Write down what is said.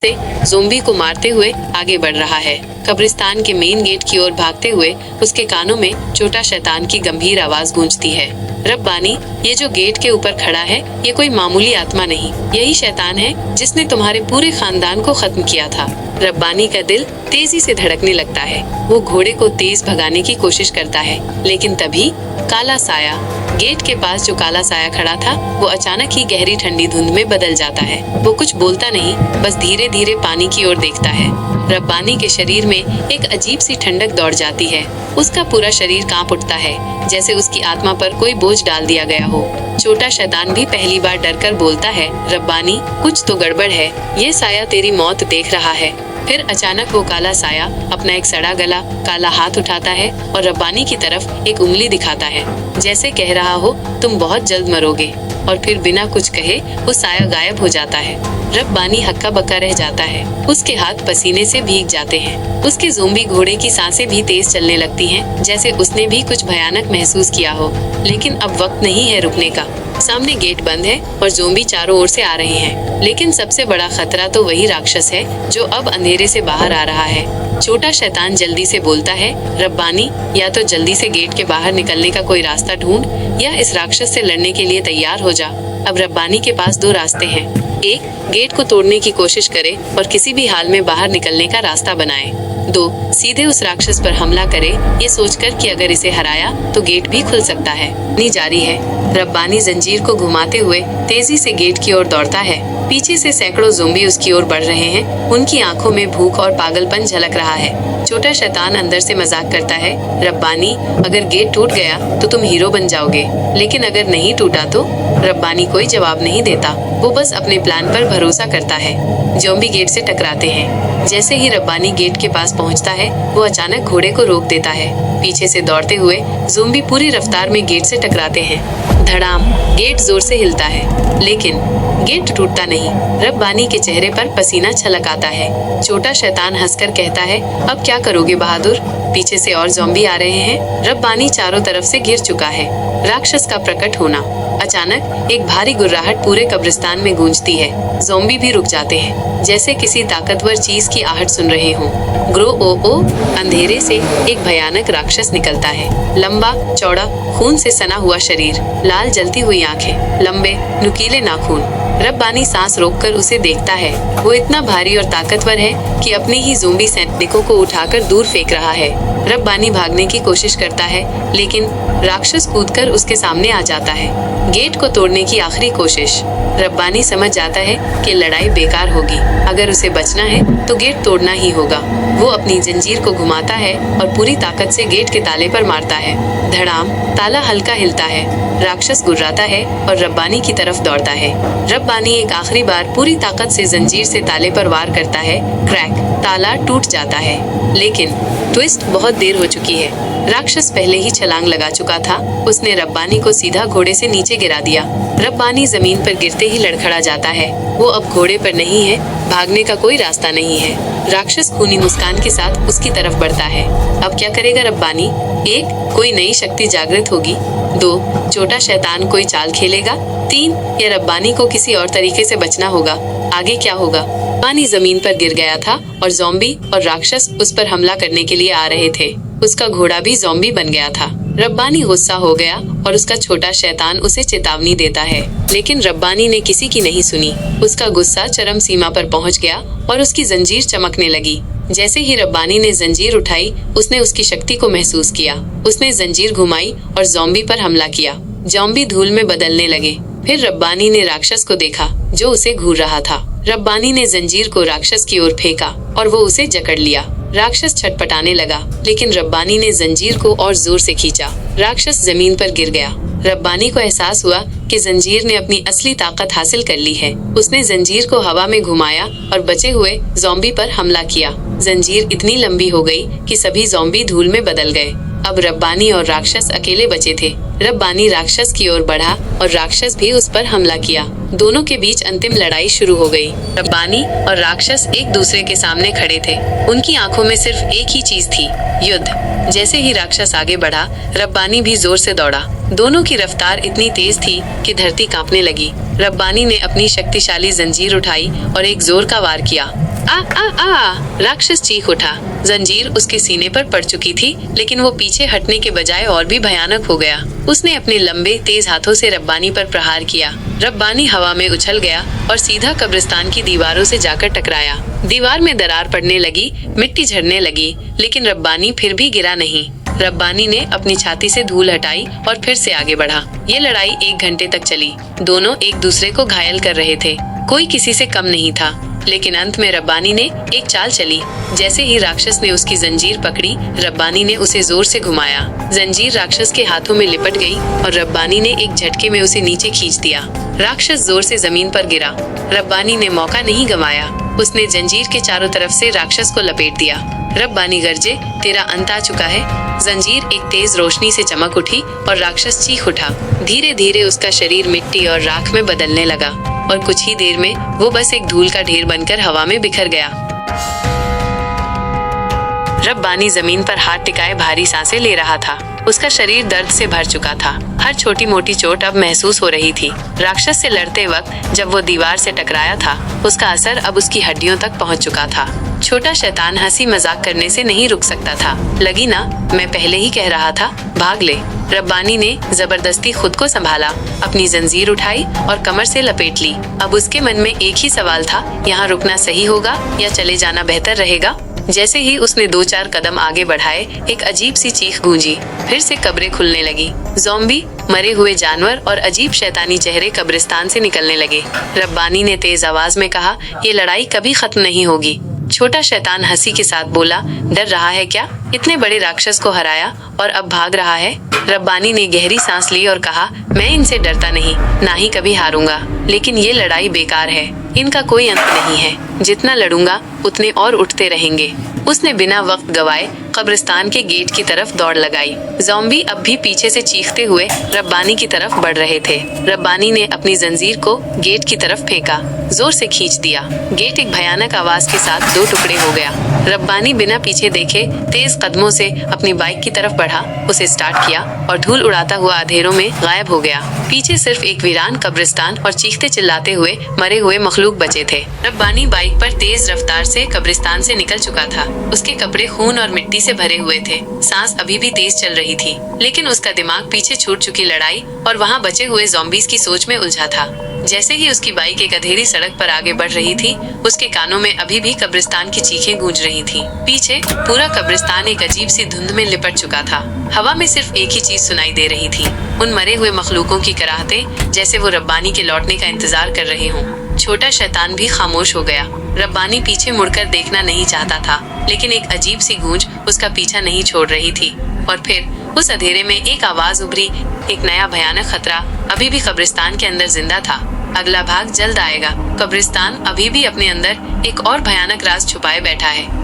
से ज़ोंबी को मारते हुए आगे बढ़ रहा है। कब्रिस्तान के मेन गेट की ओर भागते हुए उसके कानों में छोटा शैतान की गंभीर आवाज गूंजती है। रब्बानी, ये जो गेट के ऊपर खड़ा है ये कोई मामूली आत्मा नहीं, यही शैतान है जिसने तुम्हारे पूरे खानदान को खत्म किया था। रब्बानी का दिल तेजी से धड़कने लगता है। वो घोड़े को तेज भगाने की कोशिश करता है, लेकिन तभी काला साया, गेट के पास जो काला साया खड़ा था, वो अचानक ही गहरी ठंडी धुंध में बदल जाता है। वो कुछ बोलता नहीं, बस धीरे धीरे पानी की ओर देखता है। रब्बानी के शरीर में एक अजीब सी ठंडक दौड़ जाती है। उसका पूरा शरीर कांप उठता है, जैसे उसकी आत्मा पर कोई बोझ डाल दिया गया हो। छोटा शैतान भी पहली बार डरकर बोलता है, रब्बानी, कुछ तो गड़बड़ है, ये साया तेरी मौत देख रहा है। फिर अचानक वो काला साया अपना एक सड़ा गला काला हाथ उठाता है और रब्बानी की तरफ एक उंगली दिखाता है, जैसे कह रहा हो तुम बहुत जल्द मरोगे। और फिर बिना कुछ कहे वो साया गायब हो जाता है। रब्बानी हक्का बक्का रह जाता है। उसके हाथ पसीने से भीग जाते हैं। उसके ज़ोंबी घोड़े की सांसें भी तेज चलने लगती हैं, जैसे उसने भी कुछ भयानक महसूस किया हो। लेकिन अब वक्त नहीं है रुकने का। सामने गेट बंद है और ज़ोंबी चारों ओर से आ रहे हैं। लेकिन सबसे बड़ा खतरा तो वही राक्षस है जो अब अंधेरे से बाहर आ रहा है। छोटा शैतान जल्दी से बोलता है, रब्बानी, या तो जल्दी से गेट के बाहर निकलने का कोई रास्ता ढूंढ या इस राक्षस से लड़ने के लिए तैयार हो जा। अब रब्बानी के पास दो रास्ते हैं। एक, गेट को तोड़ने की कोशिश करे और किसी भी हाल में बाहर निकलने का रास्ता बनाए। 2, सीधे उस राक्षस पर हमला करे, ये सोचकर कि अगर इसे हराया तो गेट भी खुल सकता है। नी जारी है। रब्बानी जंजीर को घुमाते हुए तेजी से गेट की ओर दौड़ता है। पीछे से सैकड़ों ज़ोंबी उसकी ओर बढ़ रहे हैं। उनकी आंखों में भूख और पागलपन झलक रहा है। छोटा शैतान अंदर से मजाक करता है, रब्बानी, अगर गेट टूट गया तो तुम हीरो बन जाओगे, लेकिन अगर नहीं टूटा तो? रब्बानी कोई जवाब नहीं देता। वो बस अपने प्लान पर भरोसा करता है। ज़ोंबी गेट से टकराते हैं। जैसे ही रब्बानी गेट के पास पहुंचता है, वो अचानक घोड़े को रोक देता है। पीछे से दौड़ते हुए ज़ोंबी पूरी रफ्तार में गेट से टकराते हैं। धड़ाम, गेट जोर से हिलता है, लेकिन गेट टूटता नहीं। रब्बानी के चेहरे पर पसीना छलक आता है। छोटा शैतान हंसकर कहता है, अब क्या करोगे बहादुर? पीछे से और ज़ोंबी आ रहे हैं। रब्बानी चारों तरफ से घिर चुका है। राक्षस का प्रकट होना। अचानक एक भारी गुर्राहट पूरे कब्रिस्तान में गूंजती है। ज़ोंबी भी रुक जाते हैं, जैसे किसी ताकतवर चीज की आहट सुन रहे हों। ग्रो ओ ओ, अंधेरे से एक भयानक राक्षस निकलता है। लंबा चौड़ा खून से सना हुआ शरीर, लाल जलती हुई आंखें, लंबे नुकीले नाखून। रब्बानी सांस रोककर उसे देखता है। वो इतना भारी और ताकतवर है कि अपने ही ज़ोंबी सैनिकों को उठाकर दूर फेंक रहा है। रब्बानी भागने की कोशिश करता है, लेकिन राक्षस कूदकर उसके सामने आ जाता है। गेट को तोड़ने की आखिरी कोशिश। रब्बानी समझ जाता है कि लड़ाई बेकार होगी। अगर उसे बचना है तो गेट तोड़ना ही होगा। वो अपनी जंजीर को घुमाता है और पूरी ताकत से गेट के ताले पर मारता है। धड़ाम, ताला हल्का हिलता है। राक्षस गुर्राता है और रब्बानी की तरफ दौड़ता है। रब्बानी एक आखिरी बार पूरी ताकत से जंजीर से ताले पर वार करता है। क्रैक, ताला टूट जाता है। लेकिन ट्विस्ट, बहुत देर हो चुकी है। राक्षस पहले ही छलांग लगा चुका था। उसने रब्बानी को सीधा घोड़े से नीचे गिरा दिया। रब्बानी जमीन पर गिरते ही लड़खड़ा जाता है। वो अब घोड़े पर नहीं है, भागने का कोई रास्ता नहीं है। राक्षस खूनी मुस्कान के साथ उसकी तरफ बढ़ता है। अब क्या करेगा रब्बानी? 1, कोई नई शक्ति जागृत होगी। 2, छोटा शैतान कोई चाल खेलेगा। 3, या रब्बानी को किसी और तरीके से बचना होगा। आगे क्या होगा? पानी जमीन पर गिर गया था और ज़ोंबी और राक्षस उस पर हमला करने के लिए आ रहे थे। उसका घोड़ा भी ज़ोंबी बन गया था। रब्बानी गुस्सा हो गया और उसका छोटा शैतान उसे चेतावनी देता है, लेकिन रब्बानी ने किसी की नहीं सुनी। उसका गुस्सा चरम सीमा पर पहुंच गया और उसकी जंजीर चमकने लगी। जैसे ही रब्बानी ने जंजीर उठाई, उसने उसकी शक्ति को महसूस किया। उसने जंजीर घुमाई और ज़ोंबी पर हमला किया। ज़ोंबी धूल में बदलने लगे। फिर रब्बानी ने राक्षस को देखा जो उसे घूर रहा था। रब्बानी ने जंजीर को राक्षस की ओर फेंका और वो उसे जकड़ लिया। राक्षस छटपटाने लगा, लेकिन रब्बानी ने जंजीर को और जोर से खींचा। राक्षस जमीन पर गिर गया। रब्बानी को एहसास हुआ कि जंजीर ने अपनी असली ताकत हासिल कर ली है। उसने जंजीर को हवा में घुमाया और बचे हुए ज़ोंबी पर हमला किया। जंजीर इतनी लंबी हो गई कि सभी ज़ोंबी धूल में बदल गए। अब रब्बानी और राक्षस अकेले बचे थे। रब्बानी राक्षस की ओर बढ़ा और राक्षस भी उस पर हमला किया, दोनों के बीच अंतिम लड़ाई शुरू हो गई। रब्बानी और राक्षस एक दूसरे के सामने खड़े थे। उनकी आंखों में सिर्फ एक ही चीज थी, युद्ध। जैसे ही राक्षस आगे बढ़ा, रब्बानी भी जोर से दौड़ा। दोनों की रफ्तार इतनी तेज थी कि धरती कांपने लगी। रब्बानी ने अपनी शक्तिशाली जंजीर उठाई और एक जोर का वार किया। आ आ आ! राक्षस चीख उठा। जंजीर उसके सीने पर पड़ चुकी थी, लेकिन वो पीछे हटने के बजाय और भी भयानक हो गया। उसने अपने लंबे तेज हाथों से रब्बानी पर प्रहार किया। रब्बानी हवा में उछल गया और सीधा कब्रिस्तान की दीवारों से जाकर टकराया। दीवार में दरार पड़ने लगी, मिट्टी झड़ने लगी, लेकिन रब्बानी फिर भी गिरा नहीं। रब्बानी ने अपनी छाती से धूल हटाई और फिर से आगे बढ़ा। ये लड़ाई 1 घंटे तक चली। दोनों एक दूसरे को घायल कर रहे थे। कोई किसी से कम नहीं था, लेकिन अंत में रब्बानी ने एक चाल चली। जैसे ही राक्षस ने उसकी जंजीर पकड़ी, रब्बानी ने उसे जोर से घुमाया। जंजीर राक्षस के हाथों में लिपट गई और रब्बानी ने एक झटके में उसे नीचे खींच दिया। राक्षस जोर से जमीन पर गिरा। रब्बानी ने मौका नहीं गंवाया। उसने जंजीर के चारों तरफ से राक्षस को लपेट दिया। रब्बानी गरजे, तेरा अंत आ चुका है। जंजीर एक तेज रोशनी से चमक उठी और राक्षस चीख उठा। धीरे धीरे उसका शरीर मिट्टी और राख में बदलने लगा और कुछ ही देर में वो बस एक धूल का ढेर बनकर हवा में बिखर गया। रब्बानी जमीन पर हाथ टिकाए भारी सांसें ले रहा था। उसका शरीर दर्द से भर चुका था। हर छोटी मोटी चोट अब महसूस हो रही थी। राक्षस से लड़ते वक्त जब वो दीवार से टकराया था, उसका असर अब उसकी हड्डियों तक पहुंच चुका था। छोटा शैतान हंसी मजाक करने से नहीं रुक सकता था। लगी ना, मैं पहले ही कह रहा था, भाग ले। रब्बानी ने जबरदस्ती खुद को संभाला, अपनी जंजीर उठाई और कमर से लपेट ली। अब उसके मन में एक ही सवाल था, यहाँ रुकना सही होगा या चले जाना बेहतर रहेगा। जैसे ही उसने 2-4 कदम आगे बढ़ाए, एक अजीब सी चीख गूंजी। फिर से कब्रें खुलने लगी। ज़ॉम्बी, मरे हुए जानवर और अजीब शैतानी चेहरे कब्रिस्तान से निकलने लगे। रब्बानी ने तेज आवाज में कहा, ये लड़ाई कभी खत्म नहीं होगी। छोटा शैतान हंसी के साथ बोला, डर रहा है क्या? इतने बड़े राक्षस को हराया और अब भाग रहा है। रब्बानी ने गहरी सांस ली और कहा, मैं इनसे डरता नहीं, ना ही कभी हारूंगा, लेकिन ये लड़ाई बेकार है। इनका कोई अंत नहीं है। जितना लड़ूंगा उतने और उठते रहेंगे। उसने बिना वक्त गवाए कब्रिस्तान के गेट की तरफ दौड़ लगाई। ज़ॉम्बी अब भी पीछे से चीखते हुए रब्बानी की तरफ बढ़ रहे थे। रब्बानी ने अपनी जंजीर को गेट की तरफ फेंका, जोर से खींच दिया। गेट एक भयानक आवाज के साथ 2 टुकड़े हो गया। रब्बानी बिना पीछे देखे तेज कदमों से अपनी बाइक की तरफ बढ़ा, उसे स्टार्ट किया और धूल उड़ाता हुआ अंधेरों में गायब हो गया। पीछे सिर्फ एक वीरान कब्रिस्तान और चीखते चिल्लाते हुए मरे हुए मखलूक बचे थे। रब्बानी बाइक पर तेज रफ्तार से कब्रिस्तान से निकल चुका था। उसके कपड़े खून और मिट्टी से भरे हुए थे। सांस अभी भी तेज चल रही थी, लेकिन उसका दिमाग पीछे छूट चुकी लड़ाई और वहाँ बचे हुए ज़ॉम्बीज़ की सोच में उलझा था। जैसे ही उसकी बाइक एक अंधेरी सड़क पर आगे बढ़ रही थी, उसके कानों में अभी भी कब्रिस्तान की चीखें गूंज रही थी। पीछे पूरा कब्रिस्तान एक अजीब सी धुंध में लिपट चुका था। हवा में सिर्फ एक ही चीज सुनाई दे रही थी, उन मरे हुए मखलूकों की कराहतें, जैसे वो रब्बानी के लौटने का इंतजार कर रहे हों। छोटा शैतान भी खामोश हो गया। रब्बानी पीछे मुड़कर देखना नहीं चाहता था, लेकिन एक अजीब सी गूंज उसका पीछा नहीं छोड़ रही थी। और फिर उस अंधेरे में एक आवाज उभरी, एक नया भयानक खतरा अभी भी कब्रिस्तान के अंदर जिंदा था। अगला भाग जल्द आएगा। कब्रिस्तान अभी भी अपने अंदर एक और भयानक राज छुपाए बैठा है।